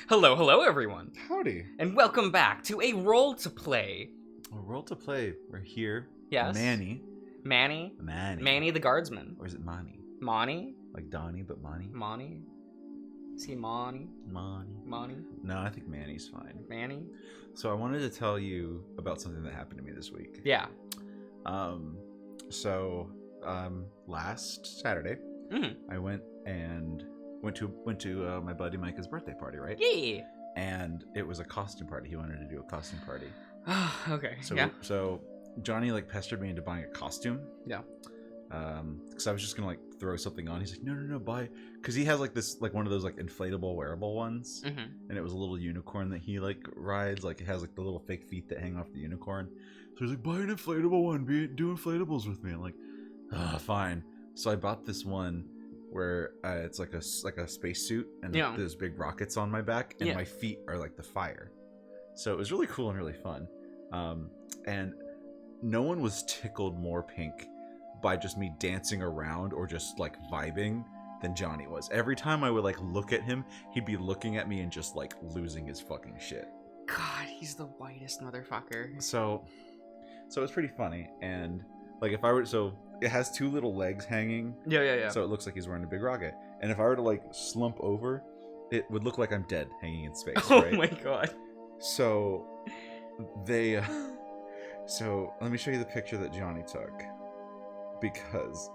Hello, hello, everyone, Howdy. and welcome back to a role to play. A role to play. We're here. Yes. Manny. Manny the guardsman. Or is it Mani? Mani? Like Donnie, but Mani? Mani? Is he Mani? Mani. No, I think Manny's fine. Manny? So I wanted to tell you about something that happened to me this week. Yeah. Last Saturday, I went to my buddy Micah's birthday party, right? Yeah. And it was a costume party. He wanted to do a costume party. Okay. So Johnny pestered me into buying a costume. Yeah. Because I was just gonna throw something on. He's like, no, buy, because he has this one of those inflatable wearable ones, and it was a little unicorn that he rides. It has the little fake feet that hang off the unicorn. So he's like, buy an inflatable one. Do inflatables with me. I'm like, fine. So I bought this one where it's like a spacesuit and there's big rockets on my back, and my feet are like the fire. So it was really cool and really fun. And no one was tickled more pink by just me dancing around or just vibing than Johnny was. Every time I would look at him, he'd be looking at me and just losing his fucking shit. God, he's the whitest motherfucker. So it's pretty funny. And if I were, so it has two little legs hanging. Yeah. So it looks like he's wearing a big rocket. And if I were to slump over, it would look like I'm dead hanging in space. Oh right? my god. So they so let me show you the picture that Johnny took, because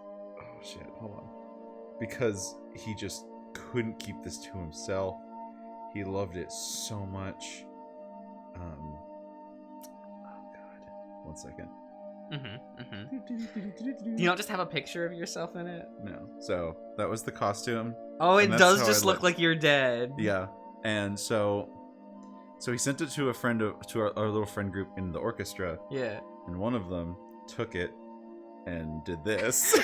because he just couldn't keep this to himself. He loved it so much. Oh god, 1 second. Do you not just have a picture of yourself in it? No. So that was the costume. Oh, it does just look like you're dead. Yeah. And so he sent it to our little friend group in the orchestra. Yeah. And one of them took it and did this.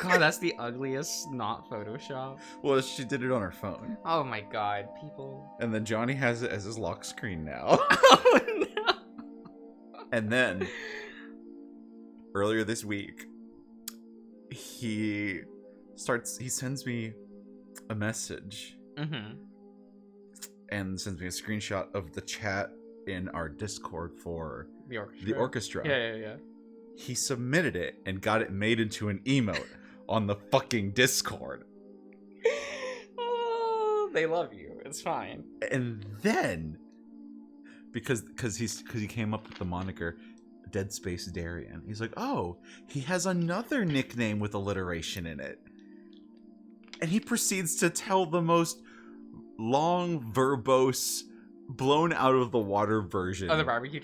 God, that's the ugliest not Photoshop. Well, she did it on her phone. Oh my god, people. And then Johnny has it as his lock screen now. Oh no. And then earlier this week, he sends me a message. And sends me a screenshot of the chat in our Discord for the orchestra. Yeah. He submitted it and got it made into an emote on the fucking Discord. Oh, they love you. It's fine. And then, because he came up with the moniker Dead Space Darian, he's like, oh, he has another nickname with alliteration in it. And he proceeds to tell the most long, verbose, blown out of the water version of the barbecue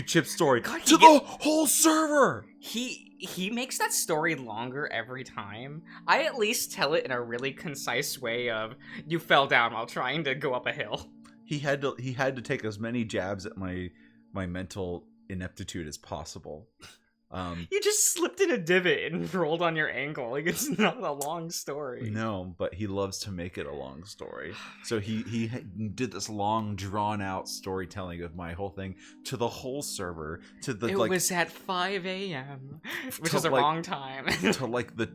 chip story God, to the whole server. He makes that story longer every time. I at least tell it in a really concise way of, you fell down while trying to go up a hill. He had to take as many jabs at my mental ineptitude as possible. You just slipped in a divot and rolled on your ankle. It's not a long story. No, but he loves to make it a long story. So he did this long, drawn out storytelling of my whole thing to the whole server. It was at 5 a.m., which is the wrong time. To the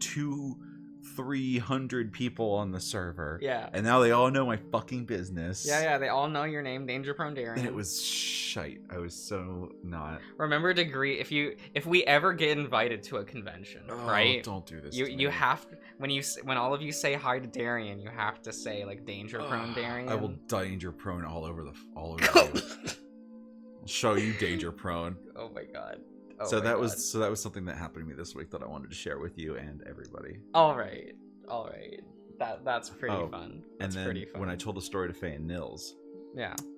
300 people on the server. Yeah. And now they all know my fucking business. Yeah, they all know your name, Danger Prone Darian. And it was shite. I was so not. Remember to agree, if we ever get invited to a convention, right? Don't do this. You have, when all of you say hi to Darian, you have to say Danger Prone Darian. I will danger prone all over I'll show you Danger Prone. Oh my god. So that was something that happened to me this week that I wanted to share with you and everybody. All right. That's pretty fun. That's pretty fun. When I told the story to Faye and Nils,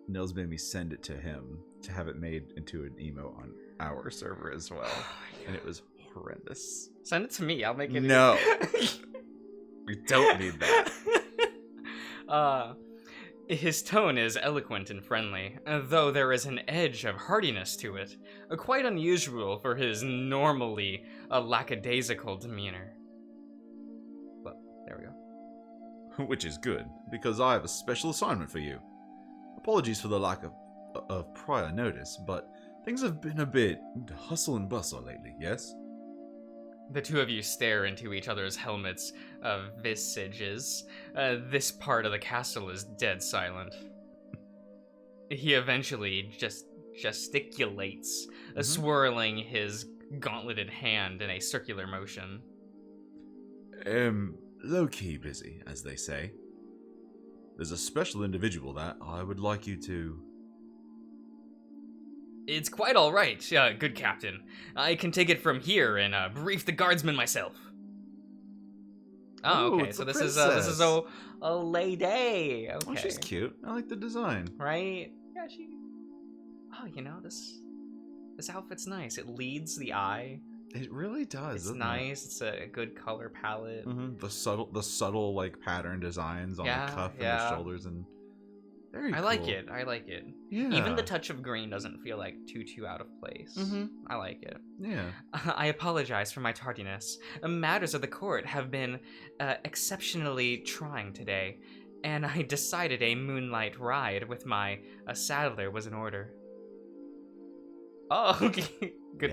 Nils made me send it to him to have it made into an emo on our server as well, and it was horrendous. Send it to me. I'll make it. No, we don't need that. His tone is eloquent and friendly, though there is an edge of heartiness to it, quite unusual for his normally lackadaisical demeanor. Well, there we go. Which is good, because I have a special assignment for you. Apologies for the lack of prior notice, but things have been a bit hustle and bustle lately, yes? The two of you stare into each other's helmets of visages. This part of the castle is dead silent. He eventually just gesticulates, swirling his gauntleted hand in a circular motion. Low-key busy, as they say. There's a special individual that I would like you to... It's quite all right, good captain. I can take it from here and brief the guardsmen myself. Oh, okay. So this is a lady. Okay. Oh, she's cute. I like the design. Right? Yeah, she. Oh, you know this outfit's nice. It leads the eye. It really does. It's nice. It's a good color palette. The subtle like pattern designs on the cuff and the shoulders and. Very cool. I like it. I like it. Yeah. Even the touch of green doesn't feel like too out of place. I like it. Yeah. I apologize for my tardiness. Matters of the court have been exceptionally trying today, and I decided a moonlight ride with my saddler was in order. Oh, okay. Good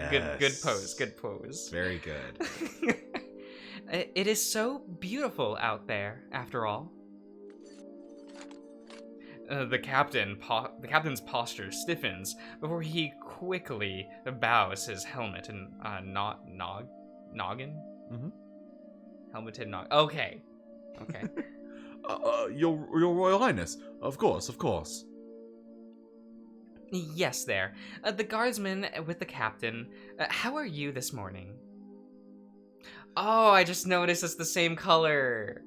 pose. Good pose. Very good. It is so beautiful out there, after all. The captain's posture stiffens before he quickly bows his helmet and noggin. Helmeted noggin. Okay. Your Royal Highness, of course. Yes, there. The guardsman with the captain. How are you this morning? Oh, I just noticed it's the same color.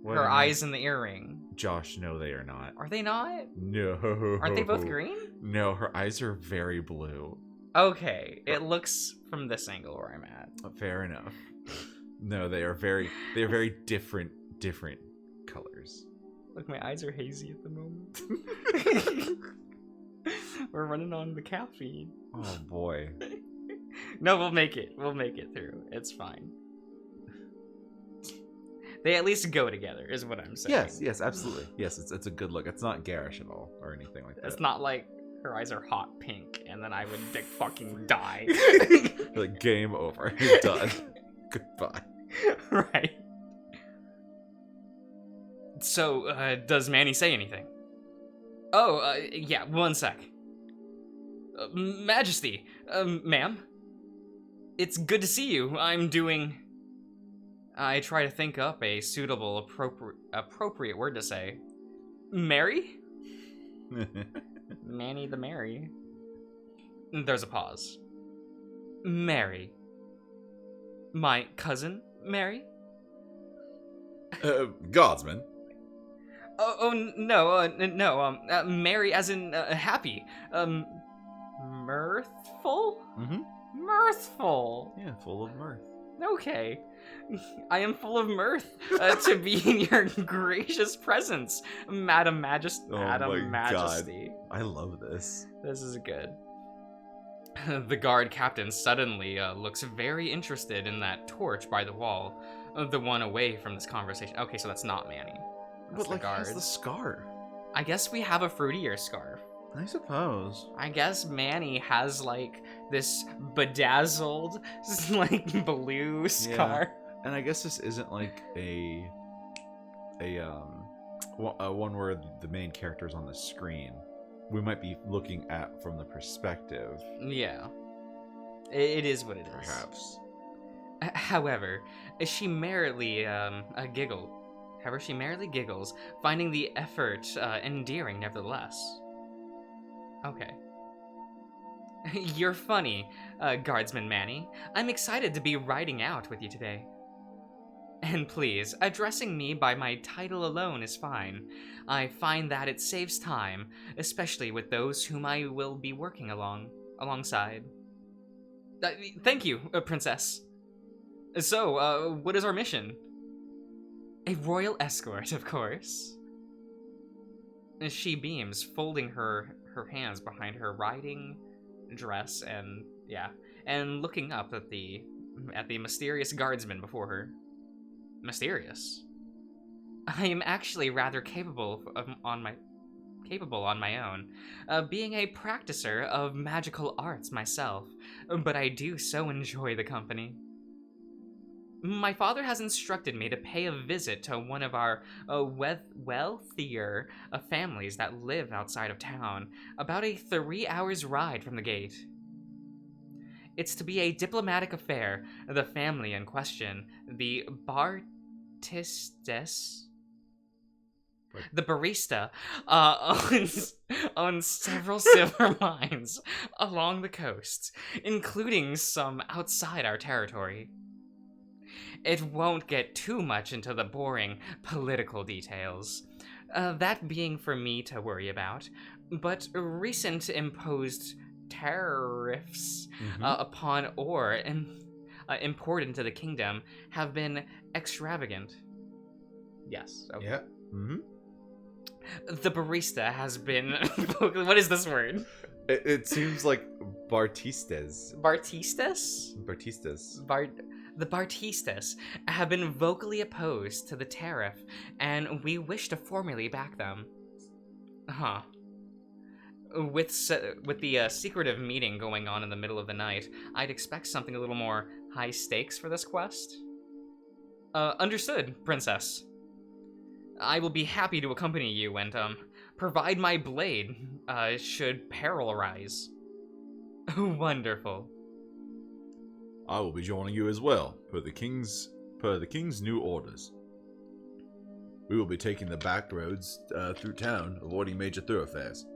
Her eyes in the earring. Josh, no, they are not. Are they not? No. Aren't they both green? No, her eyes are very blue. Okay, it looks from this angle where I'm at. Fair enough. No, they are very different colors. Look, my eyes are hazy at the moment. We're running on the caffeine. Oh boy. No, we'll make it. We'll make it through. It's fine. They at least go together, is what I'm saying. Yes, absolutely. Yes, it's a good look. It's not garish at all, or anything like that. It's not like her eyes are hot pink, and then I would fucking die. Like, game over. You're done. Goodbye. Right. So, does Manny say anything? Oh, yeah, one sec. Majesty, ma'am. It's good to see you. I try to think up a suitable, appropriate word to say. Mary? Manny the Mary. There's a pause. Mary. My cousin, Mary? Guardsman. No, Mary as in, happy. Mirthful? Mirthful. Yeah, full of mirth. Okay. I am full of mirth to be in your gracious presence, Madam Majesty. God. I love this. This is good. The guard captain suddenly looks very interested in that torch by the wall, the one away from this conversation. Okay, so that's not Manny. That's but like, has the scarf. I guess we have a fruitier scarf. I suppose. I guess Manny has like this bedazzled, like blue scarf. And I guess this isn't like a one where the main character is on the screen. We might be looking at from the perspective. Yeah, it is what it is. Perhaps. However, she merrily giggles, finding the effort endearing nevertheless. Okay. You're funny, Guardsman Manny. I'm excited to be riding out with you today. And please, addressing me by my title alone is fine. I find that it saves time, especially with those whom I will be working alongside. Thank you, Princess. So, what is our mission? A royal escort, of course. She beams, folding her hands behind her riding dress and looking up at the mysterious guardsman before her. Mysterious. I am actually rather capable on my own, being a practicer of magical arts myself, but I do so enjoy the company. My father has instructed me to pay a visit to one of our wealthier families that live outside of town, about a 3 hours ride from the gate. It's to be a diplomatic affair. The family in question, the Bartistes, the barista, owns several silver mines along the coast, including some outside our territory. It won't get too much into the boring political details, that being for me to worry about, but recent imposed tariffs upon ore imported into the kingdom have been extravagant. Yes. Okay. Yeah. Mm-hmm. The barista has been... What is this word? It seems like Bartistes. Bartistes? Bartistes. The Bartistes have been vocally opposed to the tariff, and we wish to formally back them. Huh. With the secretive meeting going on in the middle of the night, I'd expect something a little more high stakes for this quest. Understood, Princess. I will be happy to accompany you and, provide my blade, should peril arise. Wonderful. I will be joining you as well, per the king's new orders. We will be taking the back roads through town, avoiding major thoroughfares.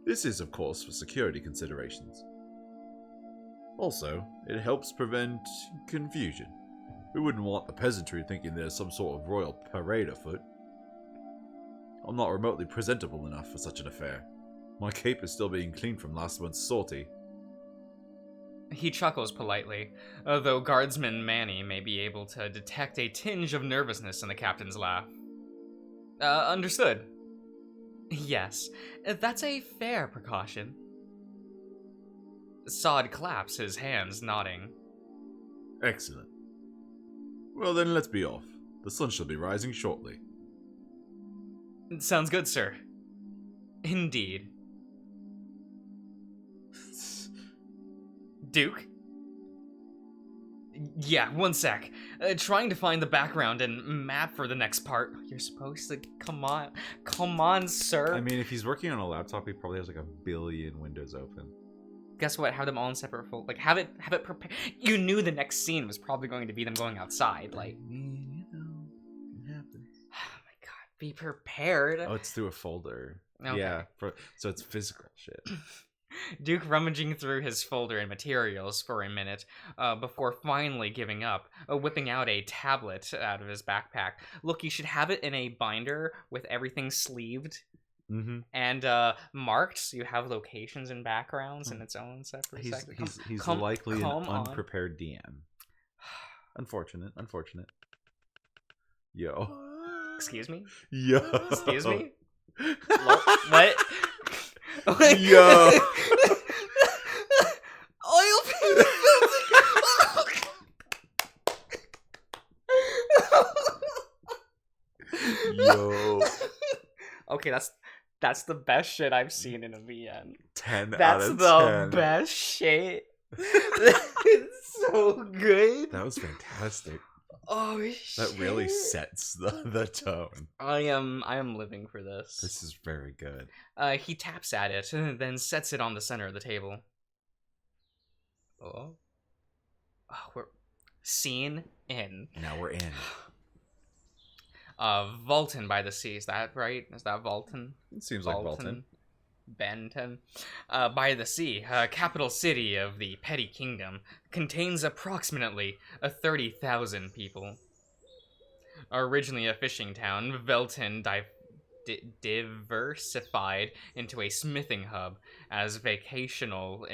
This is, of course, for security considerations. Also, it helps prevent confusion. We wouldn't want the peasantry thinking there's some sort of royal parade afoot. I'm not remotely presentable enough for such an affair. My cape is still being cleaned from last month's sortie. He chuckles politely, though Guardsman Manny may be able to detect a tinge of nervousness in the captain's laugh. Understood. Yes, that's a fair precaution. Sod claps his hands, nodding. Excellent. Well then, let's be off. The sun shall be rising shortly. Sounds good, sir. Indeed. Duke? Yeah, one sec. Trying to find the background and map for the next part. You're supposed to... Come on, sir. I mean, if he's working on a laptop, he probably has like 1 billion windows open. Guess what? Have them all in separate folders. Like, have it prepared. You knew the next scene was probably going to be them going outside. Like, I mean, it happens. Oh my god, be prepared. Oh, it's through a folder. Okay. Yeah, so it's physical shit. Duke rummaging through his folder and materials for a minute, before finally giving up, whipping out a tablet out of his backpack. Look, you should have it in a binder with everything sleeved. Mm-hmm. And marked, so you have locations and backgrounds in its own separate section. He's likely an unprepared DM. Unfortunate. Yo. Excuse me? Yo. Excuse me? What? Yo. Oil painting. Yo. Okay, that's the best shit I've seen in a VN. 10 That's out of the 10. best shit. It's so good. That was fantastic. Oh shit. That really sets the tone. I am living for this. This is very good. He taps at it, then sets it on the center of the table. Oh, we're scene in. Now we're in. Volton by the sea. Is that right? Is that Volton? It seems like Volton. Benton. By the sea, capital city of the petty kingdom, contains approximately 30,000 people. Originally a fishing town, Velton diversified into a smithing hub as vocational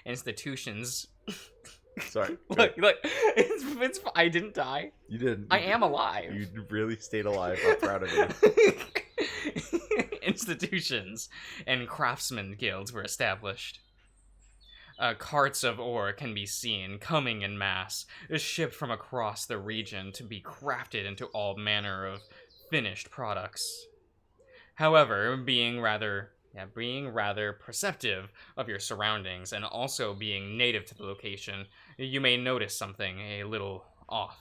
institutions. Sorry. Look, it's I didn't die. You didn't. I am alive. You really stayed alive. I'm proud of you. Institutions and craftsman guilds were established. Carts of ore can be seen coming in mass, shipped from across the region to be crafted into all manner of finished products. However, being rather Yeah, being rather perceptive of your surroundings and also being native to the location, you may notice something a little off.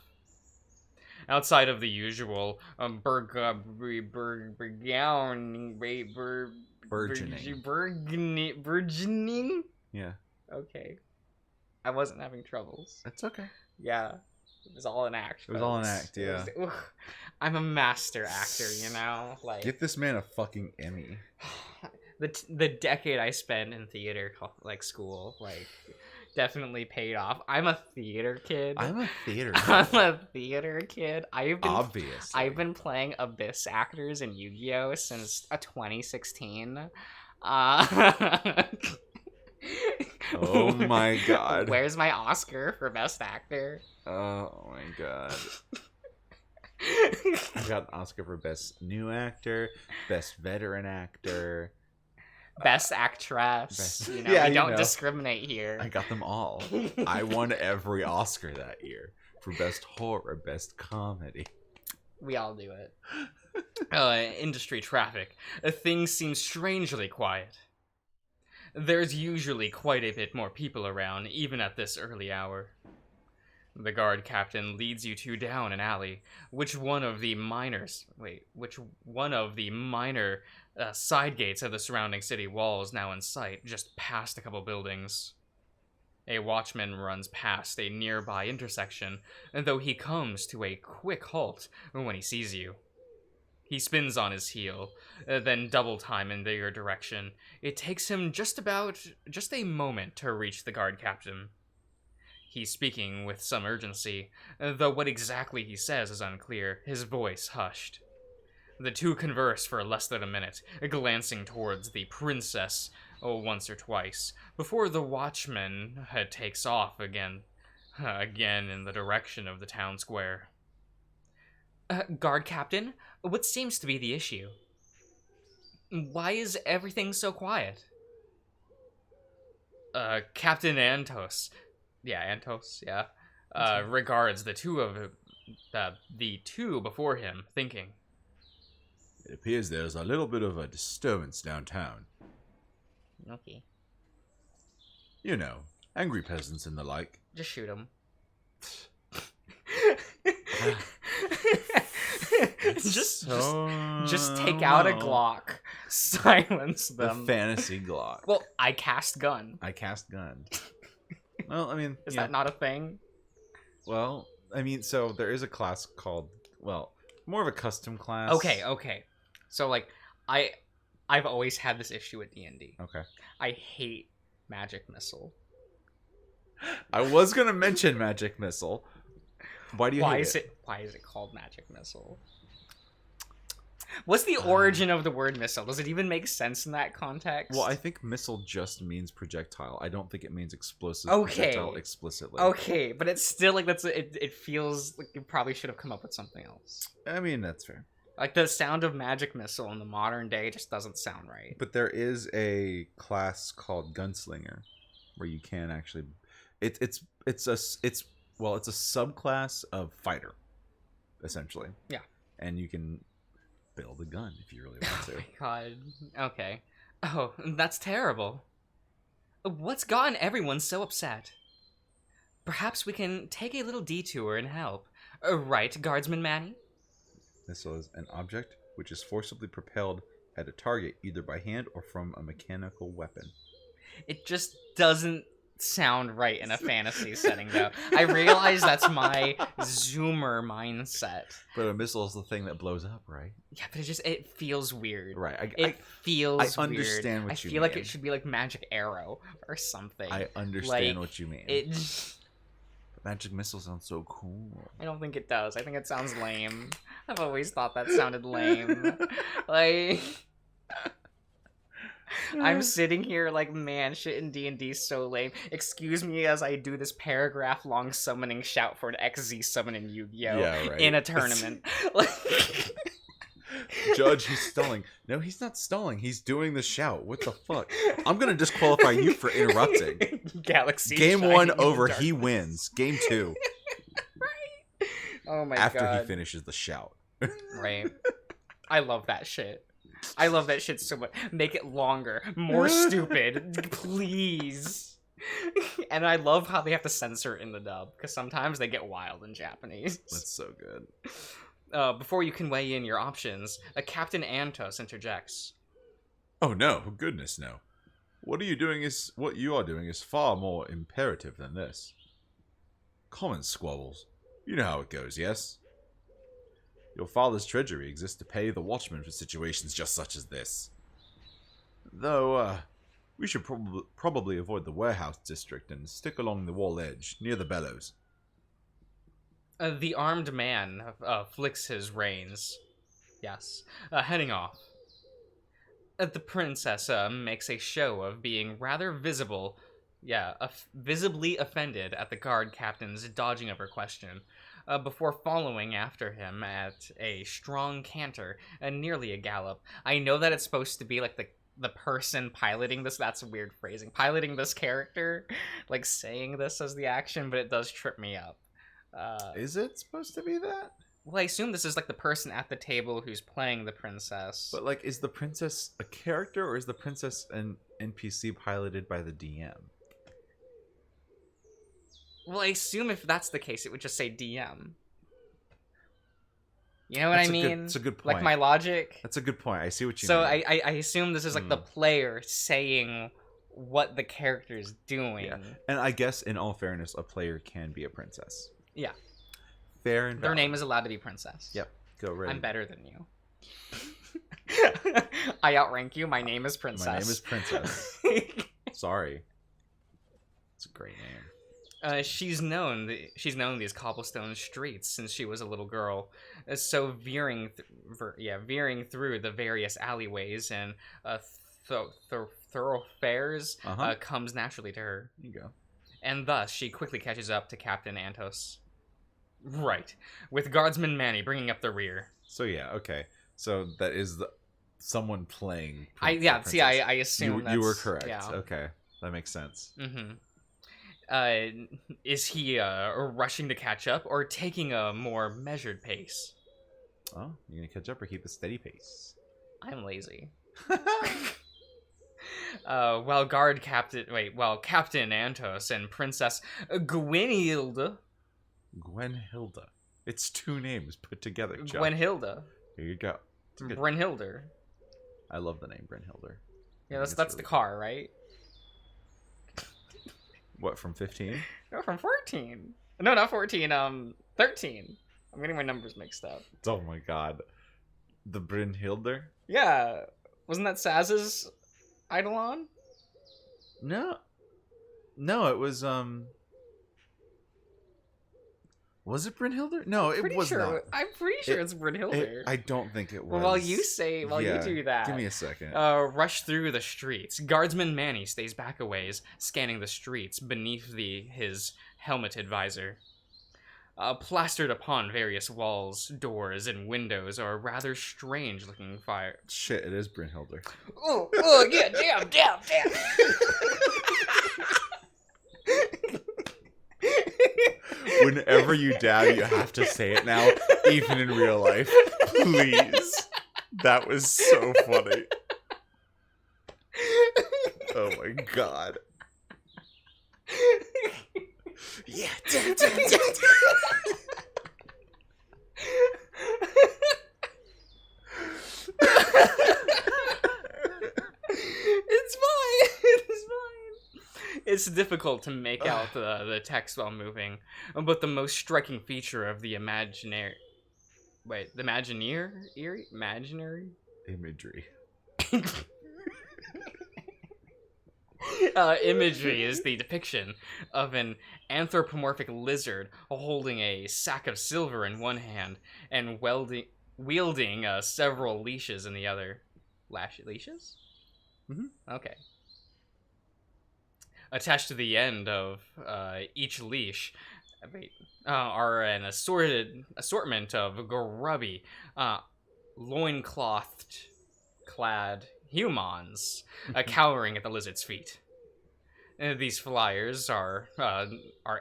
Outside of the usual burgeoning. Yeah. Okay, I wasn't having troubles. That's okay. Yeah, it was all an act. It was all an act, yeah. I'm a master actor, you know. Like, get this man a fucking Emmy. The decade I spent in theater, like school, like definitely paid off. I'm a theater kid. I'm a theater kid. I've been playing Abyss actors in Yu-Gi-Oh since 2016. Oh my god. Where's my Oscar for Best Actor? Oh my god. I got an Oscar for Best New Actor, Best Veteran Actor, Best Actress. You know, we don't discriminate here. I got them all. I won every Oscar that year for Best Horror, Best Comedy. We all do it. Industry traffic. Things seem strangely quiet. There's usually quite a bit more people around, even at this early hour. The guard captain leads you two down an alley, which one of the minor side gates of the surrounding city wall is now in sight, just past a couple buildings. A watchman runs past a nearby intersection, though he comes to a quick halt when he sees you. He spins on his heel, then double time in your direction. It takes him just a moment to reach the guard captain. He's speaking with some urgency, though what exactly he says is unclear, his voice hushed. The two converse for less than a minute, glancing towards the princess once or twice, before the watchman takes off again in the direction of the town square. Guard captain, what seems to be the issue? Why is everything so quiet? Captain Antos. Yeah, Antos, yeah. Regards the two before him, thinking. It appears there's a little bit of a disturbance downtown. Okay. You know, angry peasants and the like. Just shoot them. just take out a Glock. Silence them. The fantasy Glock. Well, I cast gun. Well, I mean... Is that not a thing? Well, I mean, so there is a class called... Well, more of a custom class. Okay. So, like, I've always had this issue with D&D. Okay. I hate Magic Missile. I was going to mention Magic Missile. Why do you hate it? Why is it called Magic Missile? What's the origin of the word missile? Does it even make sense in that context? Well, I think missile just means projectile. I don't think it means explosive projectile explicitly. Okay, but it's still like it feels like you probably should have come up with something else. I mean, that's fair. Like the sound of Magic Missile in the modern day just doesn't sound right. But there is a class called Gunslinger where you can actually it's a subclass of fighter, essentially. Yeah. And you can build a gun if you really want to. Oh my god. Okay. Oh, that's terrible. What's gotten everyone so upset? Perhaps we can take a little detour and help. Right, Guardsman Manny? Missile is an object which is forcibly propelled at a target either by hand or from a mechanical weapon. It just doesn't sound right in a fantasy setting, though. I realize that's my Zoomer mindset. But a missile is the thing that blows up, right? Yeah, but it feels weird. Right. I understand weird. what you mean. I feel like it should be like Magic Arrow or something. I understand what you mean. But Magic Missile sounds so cool. I don't think it does. I think it sounds lame. I've always thought that sounded lame. Like... I'm sitting here like, man, shit in D&D is so lame. Excuse me as I do this paragraph-long summoning shout for an XZ summon in Yu-Gi-Oh! In a tournament. Judge, he's stalling. No, he's not stalling. He's doing the shout. What the fuck? I'm gonna disqualify you for interrupting. Galaxy. Game 1 over. He wins. Game 2. Oh my After god. he finishes the shout. Right. I love that shit. I love that shit so much. Make it longer, more stupid, please. And I love how they have to censor it in the dub, because sometimes they get wild in Japanese. That's so good. Before you can weigh in your options, Captain Antos interjects. Oh no, goodness no. What you are doing is far more imperative than this. Common squabbles. You know how it goes, yes? Your father's treasury exists to pay the watchmen for situations just such as this. Though, we should probably avoid the warehouse district and stick along the wall edge, near the bellows. The armed man flicks his reins. Yes. Heading off. The princess makes a show of being rather visible, visibly offended at the guard captain's dodging of her question, before following after him at a strong canter and nearly a gallop. I know that it's supposed to be like the person piloting this, that's weird phrasing, piloting this character, like saying this as the action, but it does trip me up. Is it supposed to be that? Well, I assume this is like the person at the table who's playing the princess. But like, is the princess a character, or is the princess an NPC piloted by the DM? Well, I assume if that's the case, it would just say DM. You know what I mean? That's a good point. Like my logic. That's a good point. I see what you mean. So I assume this is like the player saying what the character's doing. Yeah. And I guess, in all fairness, a player can be a princess. Yeah. Fair and valid. Their name is allowed to be princess. Yep. Go right. I'm better than you. I outrank you. My name is princess. My name is princess. Sorry. It's a great name. She's known these cobblestone streets since she was a little girl. So veering through the various alleyways and thoroughfares comes naturally to her. There you go. And thus she quickly catches up to Captain Antos. Right, with Guardsman Manny bringing up the rear. So yeah, okay. So that is someone playing. I assume you were correct. Yeah. Okay, that makes sense. Mm-hmm. Is he rushing to catch up or taking a more measured pace? Oh, you gonna catch up or keep a steady pace? I'm lazy. While Captain Antos and Princess Gwenhilda. Gwenhilda. It's two names put together, Chuck. Gwenhilda. Here you go. Brynhilder. I love the name Brynhilder. Yeah, that's really the car, right? What, from 15? No, from 14. No, not 14. 13. I'm getting my numbers mixed up. Oh my god. The Brynhilder? Yeah. Wasn't that Saz's Eidolon? No. No, it was Was it Brynhilder? No, it was not. I'm pretty sure it's Brynhilder. I don't think it was. Well, you do that. Give me a second. Rush through the streets. Guardsman Manny stays back a ways, scanning the streets beneath his helmeted visor. Plastered upon various walls, doors, and windows are rather strange-looking fire. Shit, it is Brynhilder. Oh, yeah, damn. Whenever you dab, you have to say it now, even in real life. Please. That was so funny. Oh my god. Yeah, damn. It's fine. It's difficult to make out the text while moving, but the most striking feature of the imaginary imagery imagery is the depiction of an anthropomorphic lizard holding a sack of silver in one hand and wielding several leashes in the other. Leashes? Mm-hmm. Okay. Attached to the end of each leash are an assortment of grubby, loincloth-clad humans cowering at the lizard's feet. These flyers are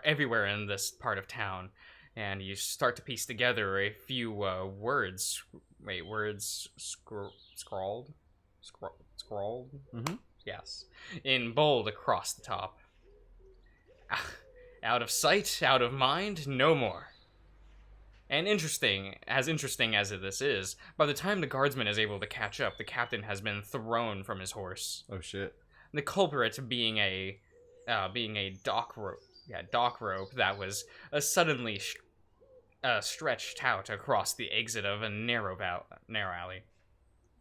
everywhere in this part of town, and you start to piece together a few words. Wait, words scrawled? Scrawled? Mm-hmm. Yes. In bold across the top. Out of sight, out of mind, no more. And interesting as this is, by the time the guardsman is able to catch up, the captain has been thrown from his horse. Oh shit. The culprit being a dock rope. Yeah, dock rope that was suddenly stretched out across the exit of a narrow alley.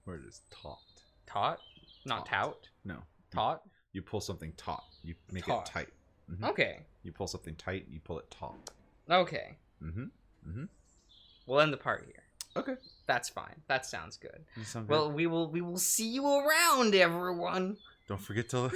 Where it is taut. Taut? Not tout? No. Taut? You pull something taut. You make Taut. it tight. Mm-hmm. Okay. You pull something tight, you pull it taut. Okay. Mm-hmm. Mm-hmm. We'll end the part here. Okay. That's fine. That sounds good. That sound good? Well, we will see you around, everyone. Don't forget to